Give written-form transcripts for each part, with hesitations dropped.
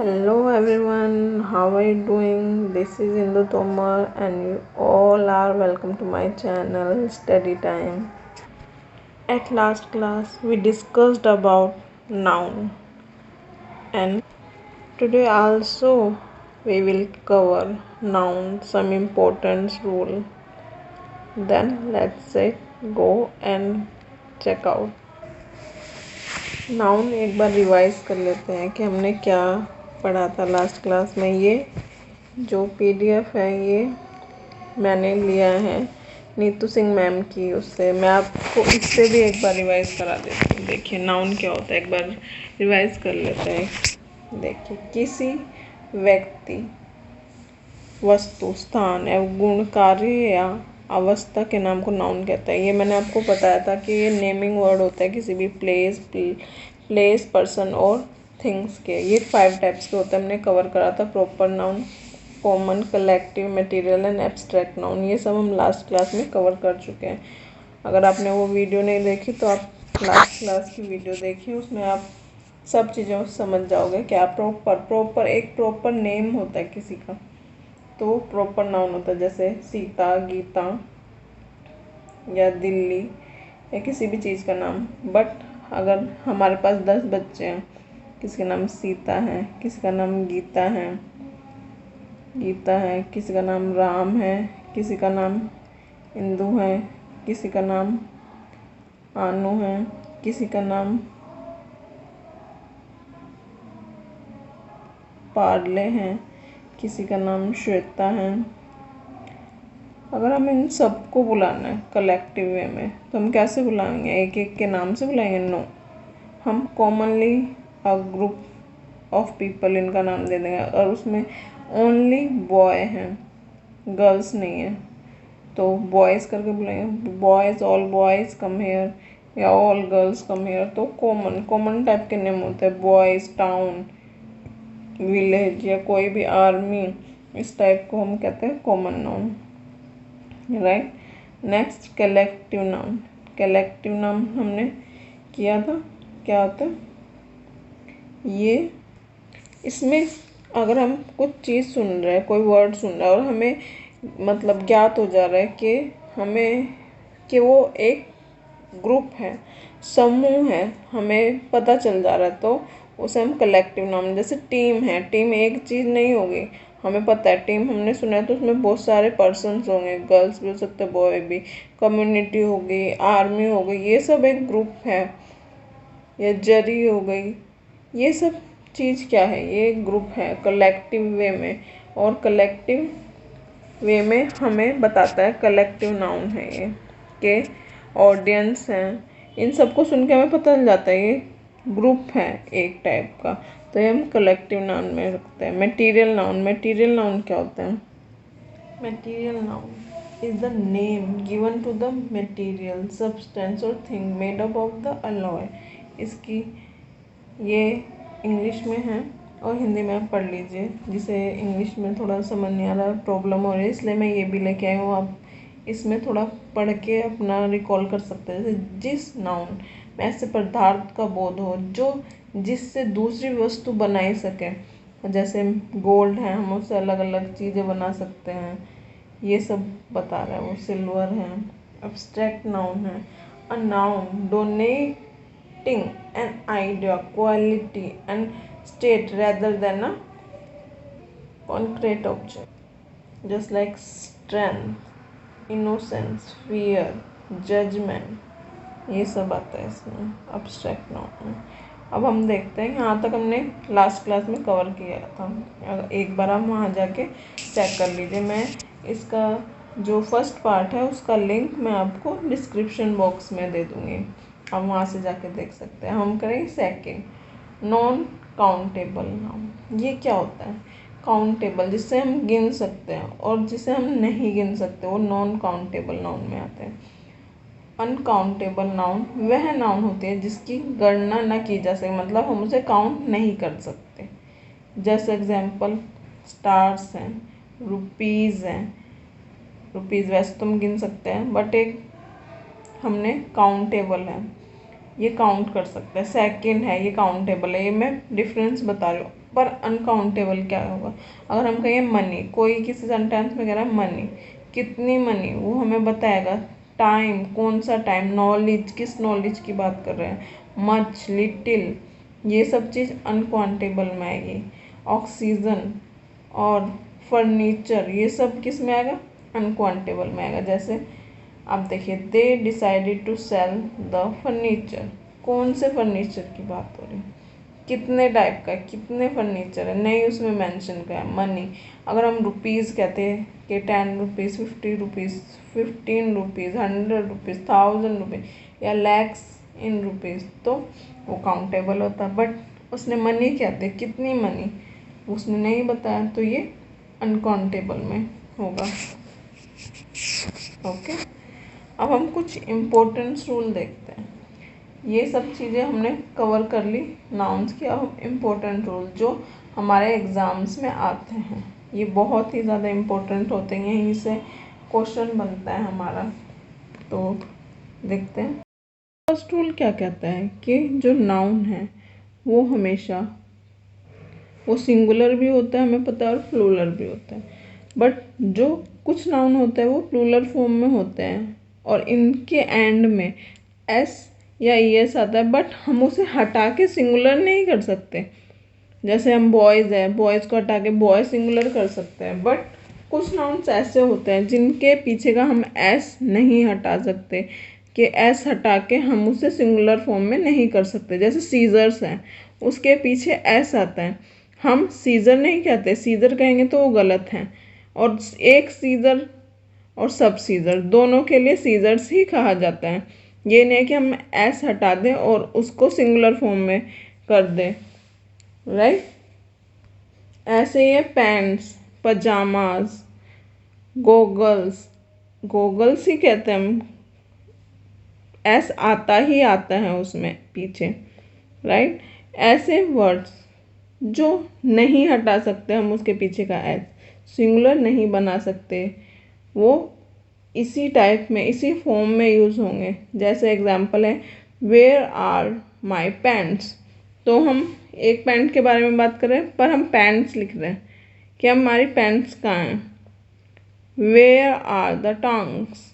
Hello everyone, how are you doing? This is Indu Tomar and you all are welcome to my channel Study Time. At last class we discussed about noun and today also we will cover noun some important rule. Then let's say go and check out. Noun एक बार revise कर लेते हैं कि हमने क्या पढ़ा था last class में। ये जो पीडीएफ है ये मैंने लिया है नीतू सिंह मैम की, उससे मैं आपको इससे भी एक बार रिवाइज करा देती हूँ। देखिए नाउन क्या होता है, एक बार रिवाइज कर लेते हैं। देखिए किसी व्यक्ति, वस्तु, स्थान एवं गुण, कार्य या अवस्था के नाम को नाउन कहता है। ये मैंने आपको बताया था कि ये नेमिंग वर्ड होता है किसी भी प्लेस पर्सन और थिंग्स के। ये 5 टाइप्स के होते हैं, हमने कवर करा था। Proper noun, common, collective, material and abstract noun. ये सब हम लास्ट क्लास में कवर कर चुके हैं। अगर आपने वो वीडियो नहीं देखी तो आप लास्ट क्लास की वीडियो देखिए, उसमें आप सब चीज़ें समझ जाओगे। क्या प्रॉपर एक प्रॉपर नेम होता है किसी का, तो प्रॉपर नाउन होता है। जैसे सीता, गीता या दिल्ली या किसी भी चीज़ का नाम। बट अगर हमारे पास 10 बच्चे हैं, किसी का नाम सीता है, किसी का नाम गीता है, किसी का नाम राम है, किसी का नाम इंदु है, किसी का नाम आनू है, किसी का नाम पार्ले है, किसी का नाम श्वेता है। अगर हम इन सबको बुलाना है कलेक्टिव वे में तो हम कैसे बुलाएंगे? एक एक के नाम से बुलाएंगे? नो, हम commonly a group of people इनका नाम दे देंगे। और उसमें ओनली बॉय हैं, गर्ल्स नहीं है, तो बॉयज़ करके बुलाएंगे। Boys, all boys come here या ऑल गर्ल्स कम हेयर। तो कॉमन टाइप के नेम होते हैं। बॉयज़, टाउन, विलेज या कोई भी आर्मी, इस टाइप को हम कहते हैं common noun, right. Next collective noun. Collective noun हमने किया था, क्या होता है ये? इसमें अगर हम कुछ चीज़ सुन रहे हैं, कोई वर्ड सुन रहे हैं और हमें मतलब ज्ञात हो जा रहा है कि हमें कि वो एक ग्रुप है, समूह है, हमें पता चल जा रहा है, तो उसे हम कलेक्टिव नाम। जैसे टीम है, टीम एक चीज़ नहीं होगी, हमें पता है टीम हमने सुना है तो उसमें बहुत सारे पर्सन्स होंगे, गर्ल्स भी हो सकते हैं, बॉय भी। कम्युनिटी हो गई, आर्मी हो गई, ये सब एक ग्रुप है। या जरी हो गई, ये सब चीज़ क्या है? ये एक ग्रुप है कलेक्टिव वे में। और कलेक्टिव वे में हमें बताता है, कलेक्टिव नाउन है ये, के ऑडियंस हैं, इन सबको सुन के हमें पता चल जाता है ये ग्रुप है एक टाइप का, तो ये हम कलेक्टिव नाउन में रखते हैं। Material noun. मटेरियल नाउन क्या होता है? Material noun is the name given to the material, substance और thing made up of the alloy. इसकी ये इंग्लिश में है और हिंदी में आप पढ़ लीजिए। जिसे इंग्लिश में थोड़ा समझ नहीं आ रहा, प्रॉब्लम हो रही है, इसलिए मैं ये भी लेके आई हूँ। आप इसमें थोड़ा पढ़ के अपना रिकॉल कर सकते हैं। जैसे जिस नाउन में ऐसे पदार्थ का बोध हो जो जिससे दूसरी वस्तु बनाई सके। जैसे गोल्ड है, हम उससे अलग अलग चीज़ें बना सकते हैं, ये सब बता रहा है वो। सिल्वर है। एब्स्ट्रैक्ट नाउन है a noun donating an idea, quality and state rather than a concrete object, just like strength, innocence, fear, judgment, ये सब आता है इसमें abstract नाउन में। अब हम देखते हैं, यहाँ तक हमने लास्ट क्लास में कवर किया था। एक बार हम वहाँ जाके चेक कर लीजिए। मैं इसका जो फर्स्ट पार्ट है उसका लिंक मैं आपको डिस्क्रिप्शन बॉक्स में दे दूँगी, आप वहाँ से जाके देख सकते हैं। हम करेंगे सेकेंड, नॉन काउंटेबल नाउन। ये क्या होता है? काउंटेबल, जिससे हम गिन सकते हैं, और जिसे हम नहीं गिन सकते वो नॉन काउंटेबल नाउन में आते हैं। अनकाउंटेबल नाउन वह नाउन होती है जिसकी गणना न की जा सके, मतलब हम उसे काउंट नहीं कर सकते। जैसे एग्जाम्पल स्टार्स हैं, रुपीज़ हैं। रुपीज़ वैसे तो हम गिन सकते हैं, बट एक हमने काउंटेबल है, ये काउंट कर सकते हैं। सेकंड है, ये काउंटेबल है। ये मैं डिफरेंस बता रही हूँ। पर अनकाउंटेबल क्या होगा? अगर हम कहें मनी, कोई किसी सेंटेंस में कह रहा है मनी, कितनी मनी, वो हमें बताएगा। टाइम, कौन सा टाइम, नॉलेज, किस नॉलेज की बात कर रहे हैं, मच, लिटिल, ये सब चीज़ अनकाउंटेबल में आएगी। ऑक्सीजन और फर्नीचर, ये सब किस में आएगा? अनकाउंटेबल में आएगा। जैसे आप देखिए, they decided to sell the furniture, कौन से फर्नीचर की बात हो रही है, कितने टाइप का है, कितने फर्नीचर है, नहीं उसमें मेंशन का है। मनी, अगर हम रुपीज़ कहते हैं कि 10 rupees, 50 rupees, 15 rupees, 100 rupees, 1000 rupees या लैक्स इन रुपीज़, तो वो काउंटेबल होता है। बट उसने मनी कहते कितनी मनी, उसने नहीं बताया, तो ये अनकाउंटेबल में होगा। ओके, अब हम कुछ इम्पोर्टेंस रूल देखते हैं। ये सब चीज़ें हमने कवर कर ली नाउन्स की। अब हम इम्पोर्टेंट रूल जो हमारे एग्ज़ाम्स में आते हैं, ये बहुत ही ज़्यादा इम्पोर्टेंट होते हैं, यहीं से क्वेश्चन बनता है हमारा। तो देखते हैं। फर्स्ट रूल क्या कहता है कि जो नाउन है वो हमेशा, वो सिंगुलर भी होता है हमें पता है और प्लूरल भी होता है। बट जो कुछ नाउन होता है वो प्लूरल फॉर्म में होते हैं और इनके एंड में एस या ईएस आता है, बट हम उसे हटा के सिंगुलर नहीं कर सकते। जैसे हम बॉयज़ है, बॉयज़ को हटा के बॉय सिंगुलर कर सकते हैं, बट कुछ नाउन्स ऐसे होते हैं जिनके पीछे का हम एस नहीं हटा सकते, कि एस हटा के हम उसे सिंगुलर फॉर्म में नहीं कर सकते। जैसे सीजर्स हैं, उसके पीछे एस आता है, हम सीजर नहीं कहते, सीजर कहेंगे तो वो गलत है। और एक सीजर और सब सीजर, दोनों के लिए सीजर्स ही कहा जाता है। ये नहीं कि हम एस हटा दें और उसको सिंगुलर फॉर्म में कर दें, राइट। ऐसे ही है पैंट्स, पजामाज, गोगल्स, गोगल्स ही कहते हैं हम, एस आता ही आता है उसमें पीछे, राइट। ऐसे वर्ड्स जो नहीं हटा सकते हम उसके पीछे का एस, सिंगुलर नहीं बना सकते, वो इसी टाइप में, इसी फॉर्म में यूज़ होंगे। जैसे एग्जांपल है, वेयर आर माई पैंट्स, तो हम एक पैंट के बारे में बात कर रहे हैं पर हम पैंट्स लिख रहे हैं कि हमारी पैंट्स कहाँ हैं। Where are the tongs,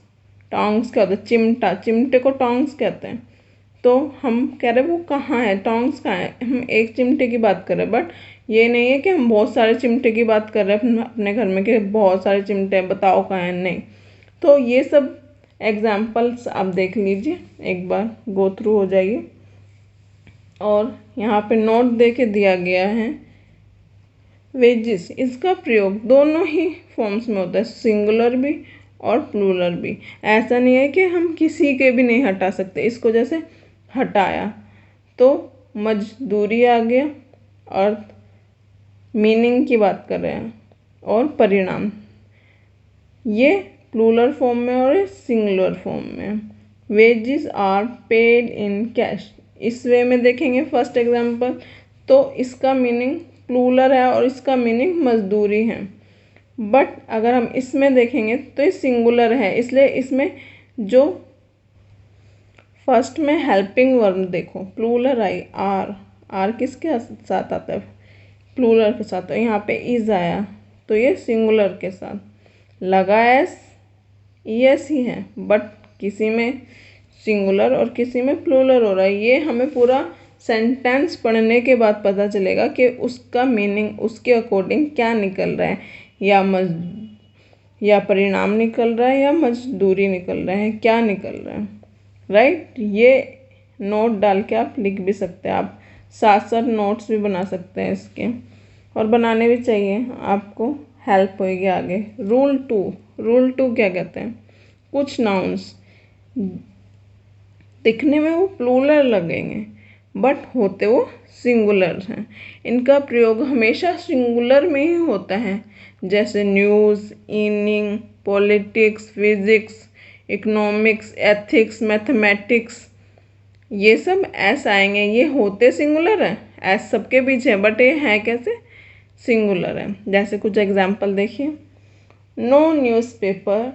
tongs क्या होता है? चिमटा, चिमटे को टोंग्स कहते हैं। तो हम कह रहे हैं वो कहाँ है, टोंग्स कहाँ है, हम एक चिमटे की बात कर रहे हैं। बट ये नहीं है कि हम बहुत सारे चिमटे की बात कर रहे हैं अपने घर में कि बहुत सारे चिमटे हैं, बताओ कहाँ हैं, नहीं। तो ये सब एग्जाम्पल्स आप देख लीजिए, एक बार गो थ्रू हो जाइए। और यहाँ पे नोट दे के दिया गया है, वेजिस, इसका प्रयोग दोनों ही फॉर्म्स में होता है, सिंगुलर भी और प्लूरल भी। ऐसा नहीं है कि हम किसी के भी नहीं हटा सकते इसको। जैसे हटाया तो मजदूरी आ गया, अर्थ, मीनिंग की बात कर रहे हैं, और परिणाम, ये प्लूरल फॉर्म में और सिंगुलर फॉर्म में। Wages are paid in cash, इस वे में देखेंगे फर्स्ट एग्जांपल, तो इसका मीनिंग प्लूरल है और इसका मीनिंग मजदूरी है। बट अगर हम इसमें देखेंगे तो ये सिंगुलर है, इसलिए इसमें जो फर्स्ट में हेल्पिंग वर्ब देखो, प्लूरल आई, आर, आर किसके साथ आता है? प्लूरल के साथ। तो यहाँ पे इज आया तो ये सिंगुलर के साथ लगा, एस यस ही है, बट किसी में सिंगुलर और किसी में प्लूरल हो रहा है। ये हमें पूरा सेंटेंस पढ़ने के बाद पता चलेगा कि उसका मीनिंग उसके अकॉर्डिंग क्या निकल रहा है, या परिणाम निकल रहा है या मजदूरी निकल रहा है, क्या निकल रहा है, राइट। ये नोट डाल के आप लिख भी सकते हैं, आप साथ साथ नोट्स भी बना सकते हैं इसके, और बनाने भी चाहिए, आपको हेल्प होएगी आगे। रूल 2, रूल 2 क्या कहते हैं? कुछ नाउन्स दिखने में वो प्लूरल लगेंगे बट होते वो सिंगुलर हैं, इनका प्रयोग हमेशा सिंगुलर में ही होता है। जैसे news, inning, politics, physics, economics, ethics, mathematics, ये सब एस आएंगे, ये होते सिंगुलर हैं, एस सबके बीच है बट ये है कैसे? सिंगुलर है। जैसे कुछ एग्जाम्पल देखिए, no newspaper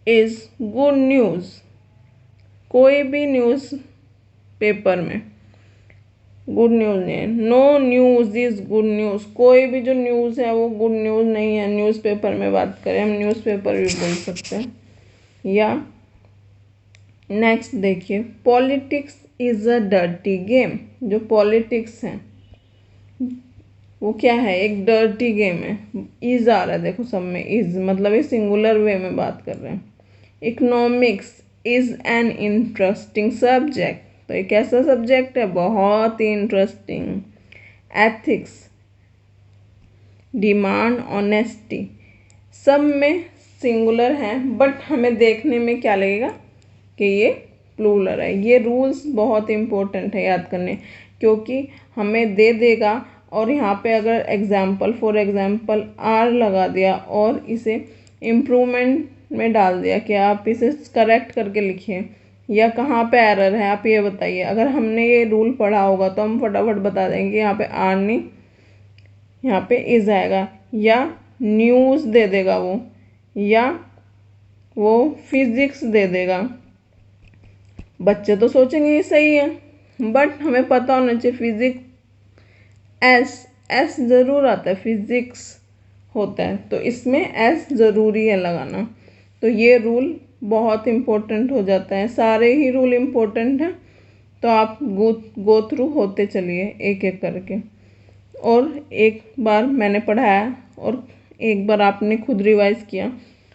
is good news, कोई भी न्यूज़ पेपर में गुड न्यूज़ नहीं है। No news is good news, कोई भी जो न्यूज़ है वो गुड न्यूज़ नहीं है। न्यूज़पेपर में बात करें, हम न्यूज़पेपर भी बोल सकते हैं। या नेक्स्ट देखिए, politics is a dirty game. जो पॉलिटिक्स है वो क्या है, एक डर्टी गेम है। इज आ रहा है, देखो सब में इज, मतलब ये सिंगुलर वे में बात कर रहे हैं। Economics is an interesting subject, तो एक ऐसा सब्जेक्ट है बहुत ही इंटरेस्टिंग। एथिक्स, डिमांड, ऑनेस्टी, सब में सिंगुलर है, बट हमें देखने में क्या लगेगा कि ये प्लूरल है। ये रूल्स बहुत इंपॉर्टेंट है याद करने, क्योंकि हमें दे देगा और यहाँ पे अगर एग्जाम्पल फॉर एग्जाम्पल आर लगा दिया और इसे इम्प्रूवमेंट में डाल दिया कि आप इसे करेक्ट करके लिखिए या कहाँ पे एरर है आप ये बताइए। अगर हमने ये रूल पढ़ा होगा तो हम फटाफट बता देंगे यहाँ पे आर नहीं, यहाँ पे इज आएगा। या न्यूज़ दे देगा वो, या वो फिजिक्स दे देगा। बच्चे तो सोचेंगे ये सही है, बट हमें पता होना चाहिए फिजिक्स एस ज़रूर आता है, फिजिक्स होता है तो इसमें एस ज़रूरी है लगाना। तो ये रूल बहुत इम्पोर्टेंट हो जाता है, सारे ही रूल इम्पोर्टेंट हैं, तो आप गो थ्रू होते चलिए एक एक करके। और एक बार मैंने पढ़ाया और एक बार आपने खुद रिवाइज किया।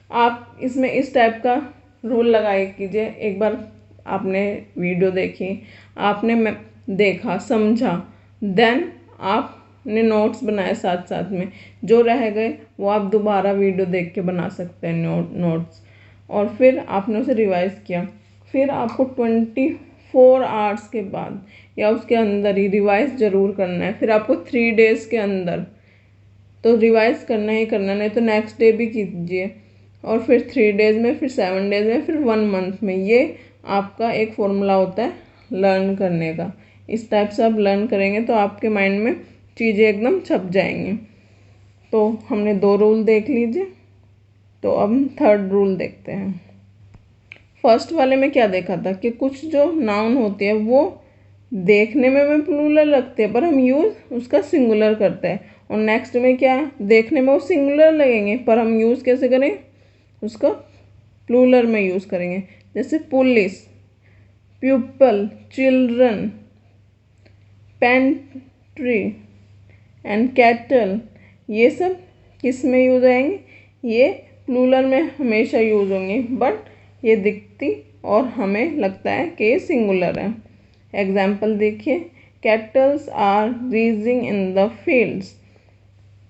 आप इसमें इस टाइप का रूल लगाए कीजिए। एक बार आपने वीडियो देखी, आपने देखा समझा, देन आपने नोट्स बनाए साथ साथ में, जो रह गए वो आप दोबारा वीडियो देख के बना सकते हैं नोट्स। और फिर आपने उसे रिवाइज किया, फिर आपको 24 आवर्स के बाद या उसके अंदर ही रिवाइज ज़रूर करना है। फिर आपको 3 डेज़ के अंदर तो रिवाइज करना ही करना, नहीं तो नेक्स्ट डे भी कीजिए। और फिर 3 डेज़ में, फिर 7 डेज़ में, फिर 1 मंथ में। ये आपका एक फॉर्मूला होता है लर्न करने का। इस टाइप से आप लर्न करेंगे तो आपके माइंड में चीज़ें एकदम छप जाएंगी। तो हमने 2 रूल देख लीजिए, तो अब हम 3rd रूल देखते हैं। फर्स्ट वाले में क्या देखा था कि कुछ जो नाउन होती है वो देखने में प्लूरल लगते हैं पर हम यूज़ उसका सिंगुलर करते हैं। और नेक्स्ट में क्या, देखने में वो सिंगुलर लगेंगे पर हम यूज़ कैसे करें, उसका प्लूरल में यूज़ करेंगे। जैसे police, people, children, pantry and cattle, ये सब किस में यूज़ आएंगे, ये प्लूरल में हमेशा यूज़ होंगे, बट ये दिखती और हमें लगता है कि ये सिंगुलर है। एग्जाम्पल देखिए, cattles are grazing in the fields,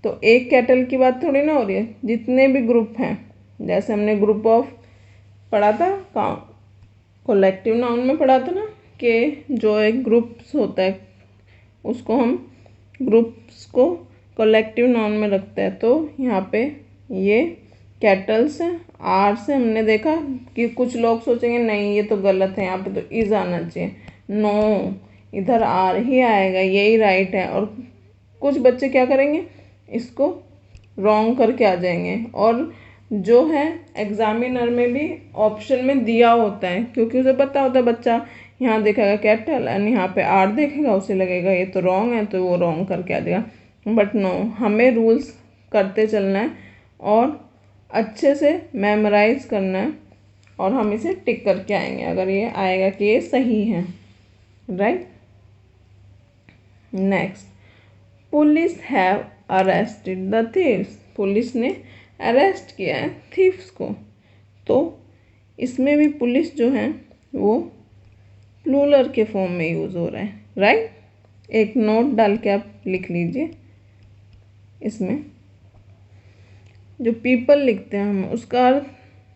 तो एक कैटल की बात थोड़ी ना हो रही है, जितने भी ग्रुप हैं, जैसे हमने ग्रुप ऑफ पढ़ा था, कलेक्टिव नाउन में पढ़ा था ना कि जो एक ग्रुप्स होता है उसको हम ग्रुप्स को कलेक्टिव नाउन में रखते हैं। तो यहाँ पे ये कैटल्स हैं, आर से हमने देखा कि कुछ लोग सोचेंगे नहीं ये तो गलत है, यहाँ पे तो इज आना चाहिए। नो, इधर आर ही आएगा, यही राइट है। और कुछ बच्चे क्या करेंगे, इसको रॉन्ग करके आ जाएंगे। और जो है एग्जामिनर में भी ऑप्शन में दिया होता है, क्योंकि उसे पता होता है बच्चा यहाँ देखेगा कैटल एंड यहाँ पे आर देखेगा, उसे लगेगा ये तो रॉन्ग है, तो वो रॉन्ग करके आ जाएगा। बट नो, हमें रूल्स करते चलना है और अच्छे से मेमोराइज करना है और हम इसे टिक करके आएंगे अगर ये आएगा कि ये सही है, right. Next, police have arrested the thieves, police ने अरेस्ट किया है थीव्स को। तो इसमें भी पुलिस जो है वो प्लूरल के फॉर्म में यूज़ हो रहा है, राइट। एक नोट डाल के आप लिख लीजिए, इसमें जो पीपल लिखते हैं हम उसका अर्थ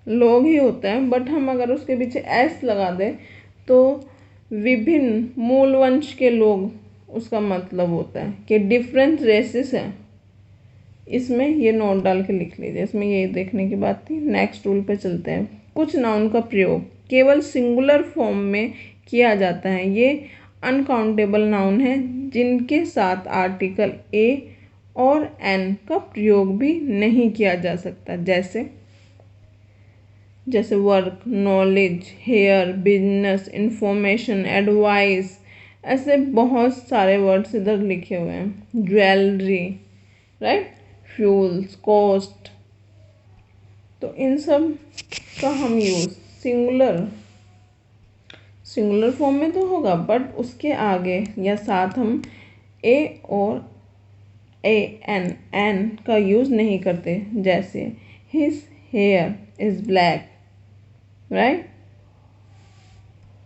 लोग ही होता है, बट हम अगर उसके पीछे एस लगा दें तो विभिन्न मूल वंश के लोग उसका मतलब होता है कि डिफरेंट रेसेस हैं। इसमें ये नोट डाल के लिख लीजिए, इसमें ये देखने की बात थी। नेक्स्ट रूल पे चलते हैं। कुछ नाउन का प्रयोग केवल सिंगुलर फॉर्म में किया जाता है, ये अनकाउंटेबल नाउन है जिनके साथ आर्टिकल ए और एन का प्रयोग भी नहीं किया जा सकता। जैसे work, knowledge, hair, business, information, advice, ऐसे बहुत सारे वर्ड्स इधर लिखे हुए हैं, ज्वेलरी, राइट, फ्यूल्स, कॉस्ट। तो इन सब का हम यूज़ सिंगुलर फॉर्म में तो होगा, बट उसके आगे या साथ हम ए और एन का यूज़ नहीं करते। जैसे his here is black, right,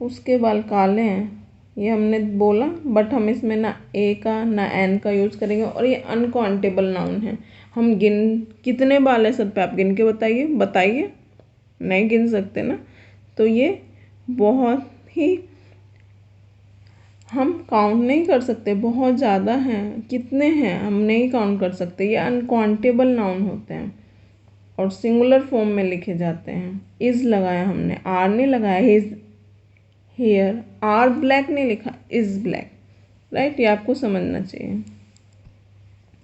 उसके बाल काले हैं, ये हमने बोला, बट हम इसमें ना ए का ना एन का यूज़ करेंगे। और ये अनकाउंटेबल नाउन है। हम कितने बाल है सर पे, आप गिन के बताइए, नहीं गिन सकते ना। तो ये बहुत ही हम काउंट नहीं कर सकते, बहुत ज़्यादा हैं, कितने हैं हम नहीं काउंट कर सकते। ये अनकाउंटेबल नाउन होते हैं और सिंगुलर फॉर्म में लिखे जाते हैं। इज़ लगाया हमने, आर नहीं लगाया। हिज हेयर, आर ब्लैक नहीं लिखा, इज़ ब्लैक, राइट। ये आपको समझना चाहिए।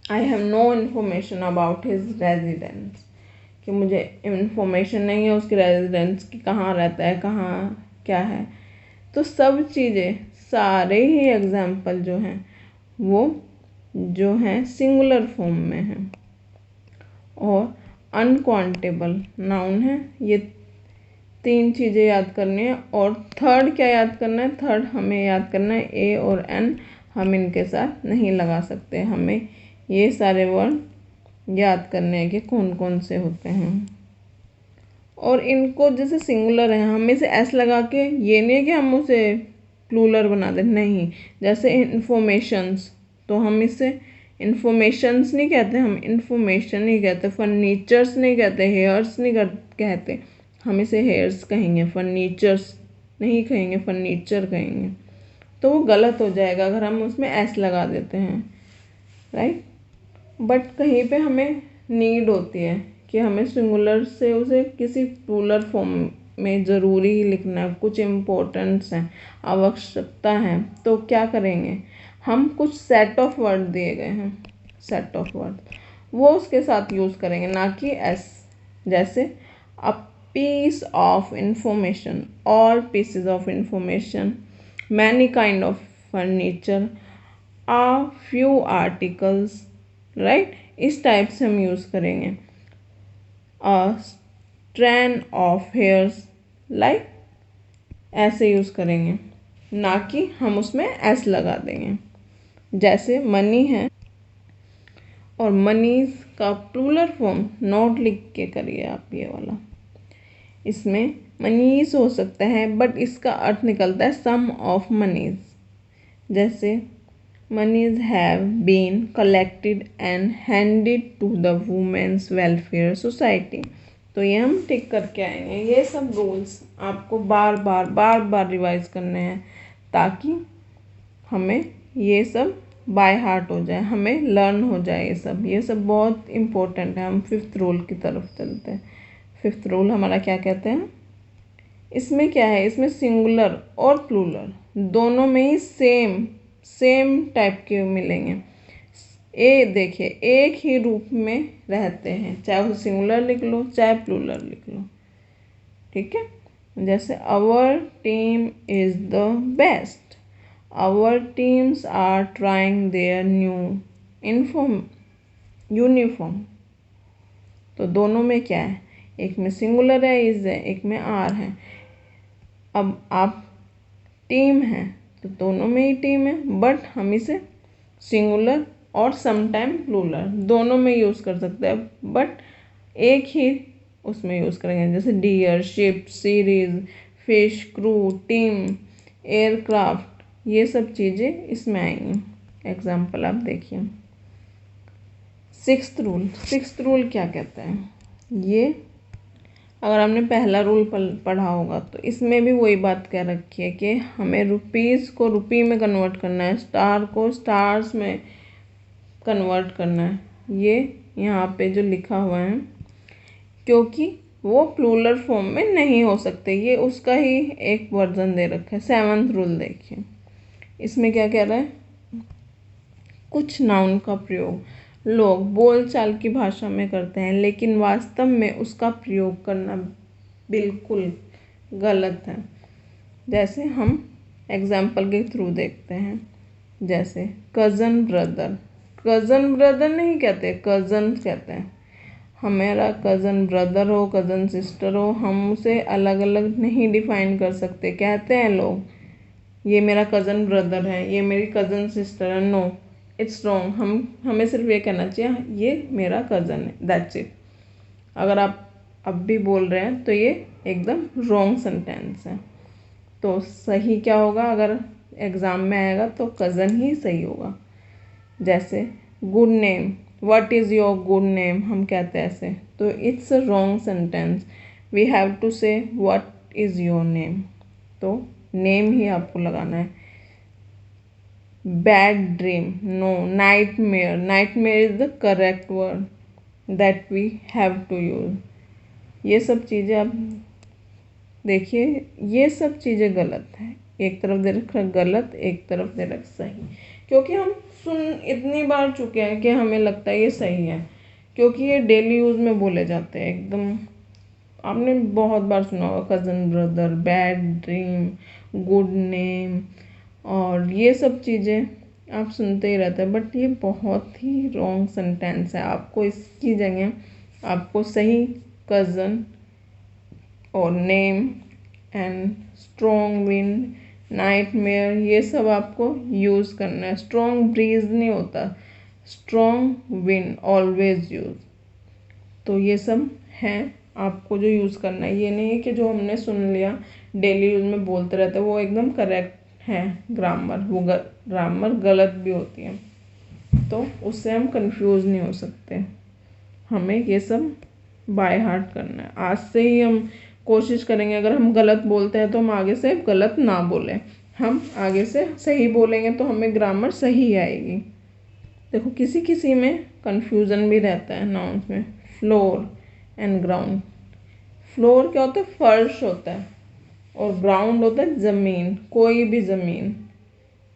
I have no information about his residence, कि मुझे इन्फॉर्मेशन नहीं है उसकी रेजिडेंस की, कहाँ रहता है, कहाँ क्या है। तो सब चीज़ें, सारे ही एग्जाम्पल जो हैं वो जो हैं सिंगुलर फॉर्म में हैं और अनकाउंटेबल नाउन है। ये 3 चीज़ें याद करनी है। और थर्ड क्या याद करना है, थर्ड हमें याद करना है ए और एन, हम इनके साथ नहीं लगा सकते। हमें ये सारे वर्ड याद करने हैं कि कौन कौन से होते हैं। और इनको जैसे सिंगुलर है, हम इसे एस लगा के, ये नहीं है कि हम उसे प्लूरल बना दें, नहीं। जैसे इन्फॉर्मेशंस, तो हम इसे इन्फॉर्मेशंस नहीं कहते, हम इन्फॉर्मेशन नहीं कहते। फर्नीचर्स नहीं कहते, हेयर्स नहीं कहते, हम इसे हेयर्स कहेंगे। फर्नीचर्स नहीं कहेंगे, फर्नीचर कहेंगे। तो वो गलत हो जाएगा अगर हम उसमें एस लगा देते हैं, राइट। बट कहीं पे हमें नीड होती है कि हमें सिंगुलर से उसे किसी प्लूरल फॉर्म में ज़रूरी ही लिखना है, कुछ इम्पोर्टेंस है, आवश्यकता है, तो क्या करेंगे हम, कुछ सेट ऑफ वर्ड दिए गए हैं, सेट ऑफ वर्ड, वो उसके साथ यूज़ करेंगे, ना कि एस। जैसे a piece of information, all pieces of information, many kind of furniture, a few articles, right. इस टाइप से हम यूज़ करेंगे। A strand of hairs, like ऐसे यूज़ करेंगे, ना कि हम उसमें एस लगा देंगे। जैसे मनी है और मनीज का प्लूरल फॉर्म नोट लिख के करिए आप, ये वाला, इसमें मनीज हो सकता है, बट इसका अर्थ निकलता है सम ऑफ मनीज। जैसे monies have been collected and handed to the women's welfare society. तो ये हम टिक करके आएंगे। ये सब रूल्स आपको बार बार रिवाइज करने हैं, ताकि हमें ये सब बाय हार्ट हो जाए, हमें लर्न हो जाए ये सब बहुत इम्पोर्टेंट है। हम 5th रूल की तरफ चलते हैं। 5th रूल हमारा क्या कहते हैं, इसमें क्या है, इसमें सिंगुलर और प्लूरल दोनों में ही सेम टाइप के मिलेंगे। ए देखिए, एक ही रूप में रहते हैं, चाहे वो सिंगुलर लिख लो चाहे प्लूरल लिख लो, ठीक है। जैसे our team is the best, our teams are trying their new uniform. तो दोनों में क्या है, एक में सिंगुलर है इज़ है, एक में आर है। अब आप टीम है तो दोनों में ही टीम है, बट हम इसे सिंगुलर और समटाइम प्लूरल दोनों में यूज़ कर सकते हैं, बट एक ही उसमें यूज़ करेंगे। जैसे deer, ship, series, fish, crew, team, aircraft, ये सब चीज़ें इसमें आएंगी। एग्जाम्पल आप देखिए। 6th रूल क्या कहता है, ये अगर हमने पहला रूल पढ़ा होगा तो इसमें भी वही बात कह रखी है कि हमें रुपीज़ को रुपये में कन्वर्ट करना है, स्टार को स्टार्स में कन्वर्ट करना है। ये यहाँ पे जो लिखा हुआ है, क्योंकि वो प्लूरल फॉर्म में नहीं हो सकते, ये उसका ही एक वर्जन दे रखा है। 7th रूल देखिए, इसमें क्या कह रहा है, कुछ नाउन का प्रयोग लोग बोलचाल की भाषा में करते हैं, लेकिन वास्तव में उसका प्रयोग करना बिल्कुल गलत है। जैसे हम एग्जाम्पल के थ्रू देखते हैं। जैसे कज़न ब्रदर, कज़न ब्रदर नहीं कहते, कज़न कहते हैं। हमारा कज़न ब्रदर हो, कज़न सिस्टर हो, हम उसे अलग अलग नहीं डिफाइन कर सकते। कहते हैं लोग ये मेरा कज़न ब्रदर है, ये मेरी कज़न सिस्टर है। No, it's wrong. हमें सिर्फ ये कहना चाहिए ये मेरा कज़न है, दैट्स इट। अगर आप अब भी बोल रहे हैं तो ये एकदम रॉन्ग सेंटेंस है। तो सही क्या होगा, अगर एग्ज़ाम में आएगा तो कज़न ही सही होगा। जैसे good name, what is your good name, हम कहते हैं ऐसे, तो it's a wrong sentence. We have to say what is your name, तो नेम ही आपको लगाना है। Bad dream, no, nightmare, nightmare is the correct word that we have to use. ये सब चीज़ें आप देखिए, ये सब चीज़ें गलत है। एक तरफ दे रखा गलत, एक तरफ दे रखा सही, क्योंकि हम सुन इतनी बार चुके हैं कि हमें लगता है ये सही है, क्योंकि ये डेली यूज़ में बोले जाते हैं एकदम। आपने बहुत बार सुना होगा cousin brother, bad dream, good name, और ये सब चीज़ें आप सुनते ही रहते हैं। बट ये बहुत ही रॉन्ग सेंटेंस है। आपको इसकी जगह आपको सही कज़न और name and strong wind, nightmare, ये सब आपको यूज़ करना है। स्ट्रॉन्ग ब्रीज नहीं होता, स्ट्रॉन्ग विंड ऑलवेज यूज़। तो ये सब हैं आपको जो यूज़ करना है। ये नहीं है कि जो हमने सुन लिया डेली यूज़ में बोलते रहते हैं वो एकदम करेक्ट है ग्रामर, वो ग्रामर गलत भी होती है, तो उससे हम कंफ्यूज नहीं हो सकते। हमें ये सब बाय हार्ट करना है। आज से ही हम कोशिश करेंगे, अगर हम गलत बोलते हैं तो हम आगे से गलत ना बोलें, हम आगे से सही बोलेंगे तो हमें ग्रामर सही आएगी। देखो किसी किसी में कंफ्यूजन भी रहता है नाउन्स में। फ्लोर एंड ग्राउंड, फ्लोर क्या होता है, फर्श होता है, और ग्राउंड होता है ज़मीन, कोई भी ज़मीन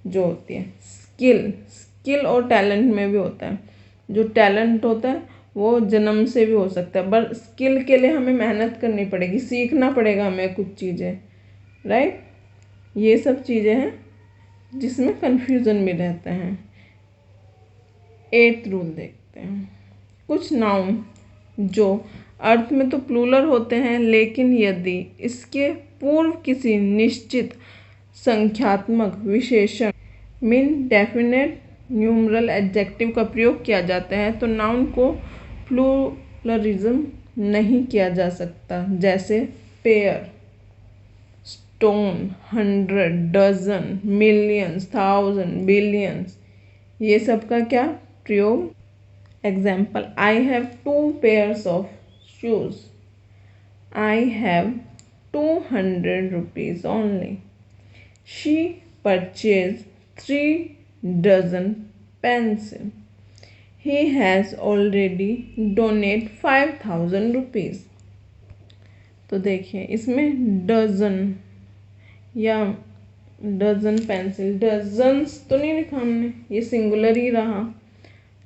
जो होती है। स्किल, स्किल और टैलेंट में भी होता है। जो टैलेंट होता है वो जन्म से भी हो सकता है, बट स्किल के लिए हमें मेहनत करनी पड़ेगी, सीखना पड़ेगा हमें कुछ चीज़ें, राइट। ये सब चीज़ें हैं जिसमें कंफ्यूजन भी रहते हैं। 8th रूल देखते हैं। कुछ नाउन जो अर्थ में तो प्लूरल होते हैं, लेकिन यदि इसके पूर्व किसी निश्चित संख्यात्मक विशेषण मीन डेफिनेट न्यूमरल एडजेक्टिव का प्रयोग किया जाता है तो नाउन को प्लूरलिज्म नहीं किया जा सकता। जैसे pair, stone, 100, dozen, millions, thousand, billions, ये सब का क्या प्रयोग। Example, I have 2 pairs of shoes, I have 200 rupees only, she purchased 3 dozen pencils, he has already donated 5000 rupees। तो देखिए इसमें डजन या डजन पेंसिल, डजन्स तो नहीं लिखा हमने, ये सिंगुलर ही रहा।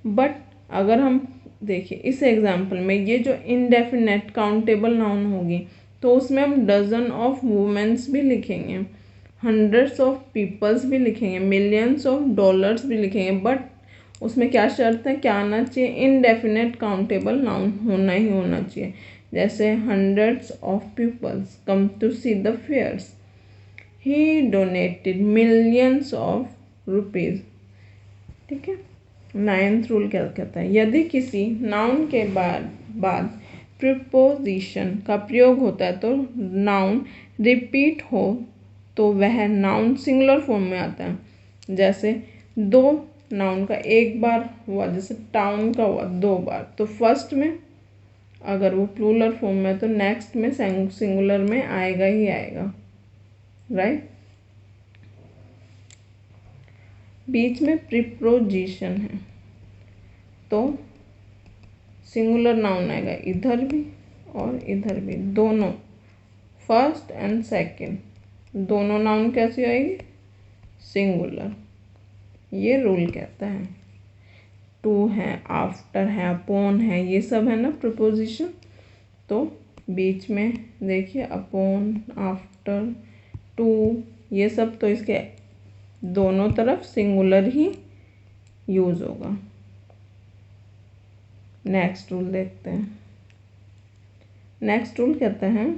बट अगर हम देखिए इस एग्जाम्पल में ये जो इनडेफिनेट काउंटेबल नाउन होगी तो उसमें हम डजन ऑफ वुमेन्स भी लिखेंगे, हंड्रेड्स ऑफ पीपल्स भी लिखेंगे, मिलियंस ऑफ डॉलर्स भी लिखेंगे। बट उसमें क्या शर्त है, क्या आना चाहिए, इनडेफिनेट काउंटेबल नाउन होना ही होना चाहिए। जैसे hundreds of peoples come to see the fairs, he donated millions of rupees. ठीक है। 9th रूल क्या कहता है, यदि किसी नाउन के बाद प्रीपोजिशन का प्रयोग होता है तो नाउन रिपीट हो तो वह नाउन सिंगुलर फॉर्म में आता है। जैसे 2 नाउन का एक बार हुआ, जैसे टाउन का हुआ 2 बार, तो फर्स्ट में अगर वो प्लूरल फॉर्म में है तो नेक्स्ट में सिंगुलर में आएगा ही आएगा, राइट। बीच में प्रीपोजिशन है तो सिंगुलर नाउन आएगा इधर भी और इधर भी, दोनों फर्स्ट एंड सेकंड दोनों नाउन कैसी आएगी, सिंगुलर। ये रूल कहता है। टू है, आफ्टर है, अपॉन है, ये सब है ना प्रीपोजिशन। तो बीच में देखिए अपॉन, आफ्टर, टू, ये सब, तो इसके दोनों तरफ सिंगुलर ही यूज़ होगा। नेक्स्ट रूल देखते हैं। नेक्स्ट रूल कहते हैं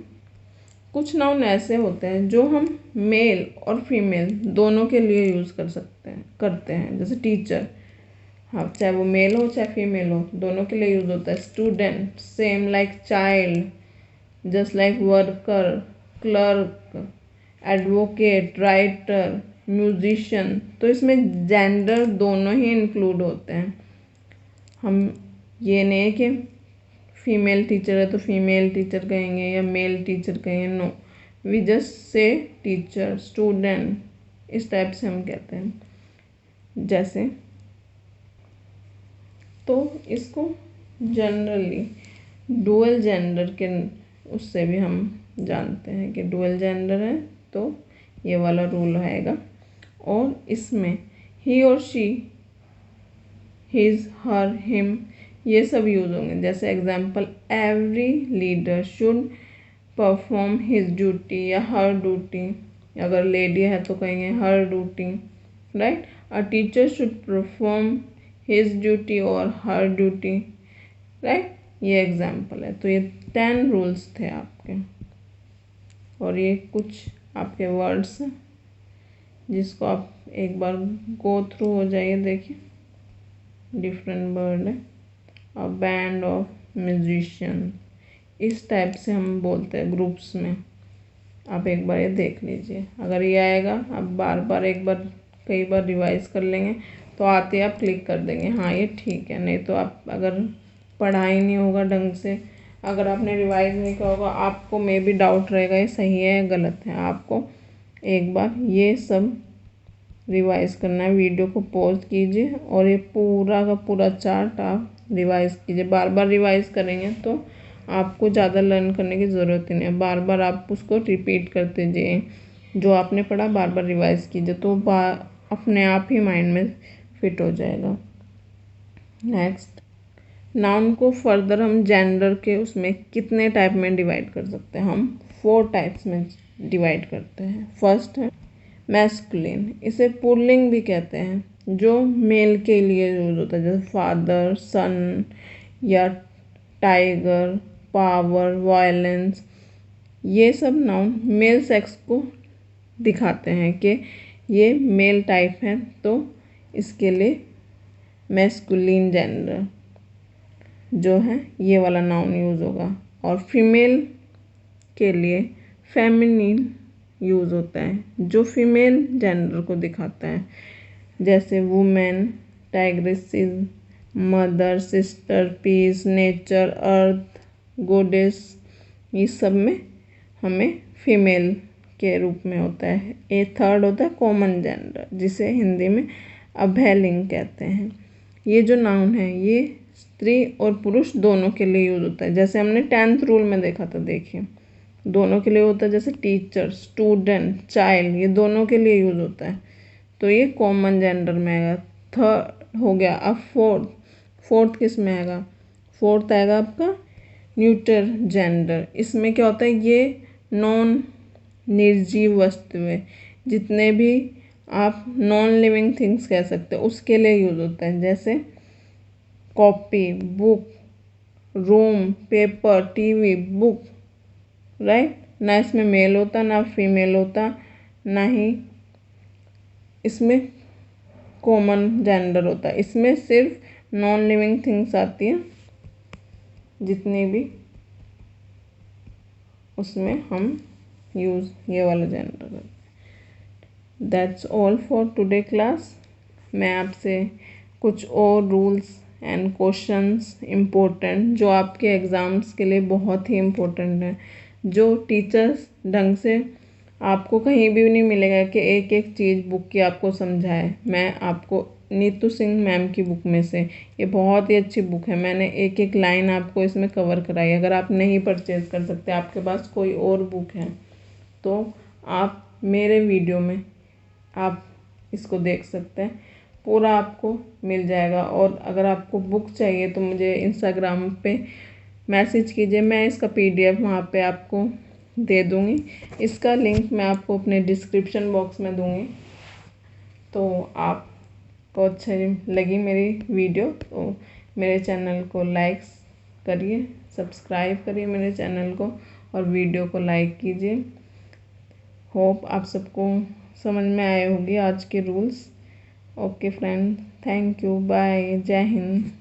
कुछ नाउन ऐसे होते हैं जो हम मेल और फीमेल दोनों के लिए यूज़ करते हैं। जैसे टीचर, हाँ, चाहे वो मेल हो चाहे फीमेल हो, दोनों के लिए यूज़ होता है। Student, same like child, just like worker, clerk, advocate, writer, musician. तो इसमें जेंडर दोनों ही इंक्लूड होते हैं। हम ये नहीं है कि फीमेल टीचर है तो फीमेल टीचर कहेंगे या मेल टीचर कहेंगे, no, we just say teacher, student, इस टाइप से हम कहते हैं। जैसे तो इसको जनरली डुअल जेंडर के उससे भी हम जानते हैं कि डुअल जेंडर है तो ये वाला रूल आएगा। और इसमें ही और शी, हिज, हर, हिम, ये सब यूज होंगे। जैसे example, every leader should perform his duty या हर ड्यूटी। अगर लेडी है तो कहेंगे her duty, right. A teacher should perform his duty और हर ड्यूटी, राइट। ये एग्जाम्पल है। तो ये 10 रूल्स थे आपके, और ये कुछ आपके वर्ड्स जिसको आप एक बार गो थ्रू हो जाइए। देखिए, डिफरेंट वर्ड है। अ बैंड ऑफ म्यूजिशियन, इस टाइप से हम बोलते हैं ग्रुप्स में। आप एक बार ये देख लीजिए। अगर ये आएगा, आप बार बार एक बार कई बार रिवाइज कर लेंगे तो आते आप क्लिक कर देंगे, हाँ ये ठीक है। नहीं तो आप अगर पढ़ा ही नहीं होगा ढंग से, अगर आपने रिवाइज नहीं किया होगा, आपको मे भी डाउट रहेगा ये सही है या गलत है। आपको एक बार ये सब रिवाइज करना है। वीडियो को पॉज कीजिए और ये पूरा का पूरा चार्ट आप रिवाइज कीजिए। बार बार रिवाइज करेंगे तो आपको ज़्यादा लर्न करने की ज़रूरत ही नहीं है। बार बार आप उसको रिपीट करते जाइए, जो आपने पढ़ा बार बार रिवाइज कीजिए, तो अपने आप ही माइंड में फिट हो जाएगा। नेक्स्ट, नाउन को फर्दर हम जेंडर के उसमें कितने टाइप में डिवाइड कर सकते हैं? हम 4 टाइप्स में डिवाइड करते हैं। फर्स्ट है मैस्कुलिन, इसे पुल्लिंग भी कहते हैं, जो मेल के लिए यूज होता है। जैसे फादर, सन या टाइगर, पावर, वायलेंस, ये सब नाउन मेल सेक्स को दिखाते हैं कि ये मेल टाइप है, तो इसके लिए मैस्कुलिन जेंडर जो है ये वाला नाउन यूज़ होगा। और फीमेल के लिए फेमिनिन यूज़ होता है, जो फीमेल जेंडर को दिखाता है। जैसे women, tigresses, mother, sister, peace, nature, earth, goddess, ये सब में हमें फीमेल के रूप में होता है। ए थर्ड होता है कॉमन जेंडर, जिसे हिंदी में अभयलिंग कहते हैं। ये जो नाउन है ये स्त्री और पुरुष दोनों के लिए यूज होता है। जैसे हमने 10th रूल में देखा था, देखिए दोनों के लिए होता है। जैसे टीचर, स्टूडेंट, चाइल्ड, ये दोनों के लिए यूज होता है, तो ये कॉमन जेंडर में आएगा। थर्ड हो गया। अब फोर्थ किस में आएगा? फोर्थ आएगा आपका न्यूट्रल जेंडर। इसमें क्या होता है? ये नॉन निर्जीव वस्तुएं, जितने भी आप नॉन लिविंग थिंग्स कह सकते हो, उसके लिए यूज होता है। जैसे copy, book, room, paper, TV, book, right. ना इसमें मेल होता ना फीमेल होता, ना ही इसमें कॉमन जेंडर होता है। इसमें सिर्फ नॉन लिविंग थिंग्स आती हैं, जितनी भी उसमें हम यूज़ ये वाला जेंडर करते हैं। That's all for today class. मैं आपसे कुछ और रूल्स एंड क्वेश्चंस इम्पोर्टेंट, जो आपके एग्ज़ाम्स के लिए बहुत ही इम्पोर्टेंट है, जो टीचर्स ढंग से आपको कहीं भी नहीं मिलेगा कि एक एक चीज़ बुक की आपको समझाए। मैं आपको नीतू सिंह मैम की बुक में से, ये बहुत ही अच्छी बुक है, मैंने एक एक लाइन आपको इसमें कवर कराई। अगर आप नहीं परचेज कर सकते, आपके पास कोई और बुक है, तो आप मेरे वीडियो में आप इसको देख सकते हैं, पूरा आपको मिल जाएगा। और अगर आपको बुक चाहिए तो मुझे इंस्टाग्राम पे मैसेज कीजिए, मैं इसका PDF वहाँ पे आपको दे दूँगी। इसका लिंक मैं आपको अपने डिस्क्रिप्शन बॉक्स में दूँगी। तो आपको अच्छी लगी मेरी वीडियो तो मेरे चैनल को लाइक करिए, सब्सक्राइब करिए मेरे चैनल को और वीडियो को लाइक कीजिए। होप आप सबको समझ में आए होंगे आज के rules. Okay friend, thank you, bye, जय हिंद।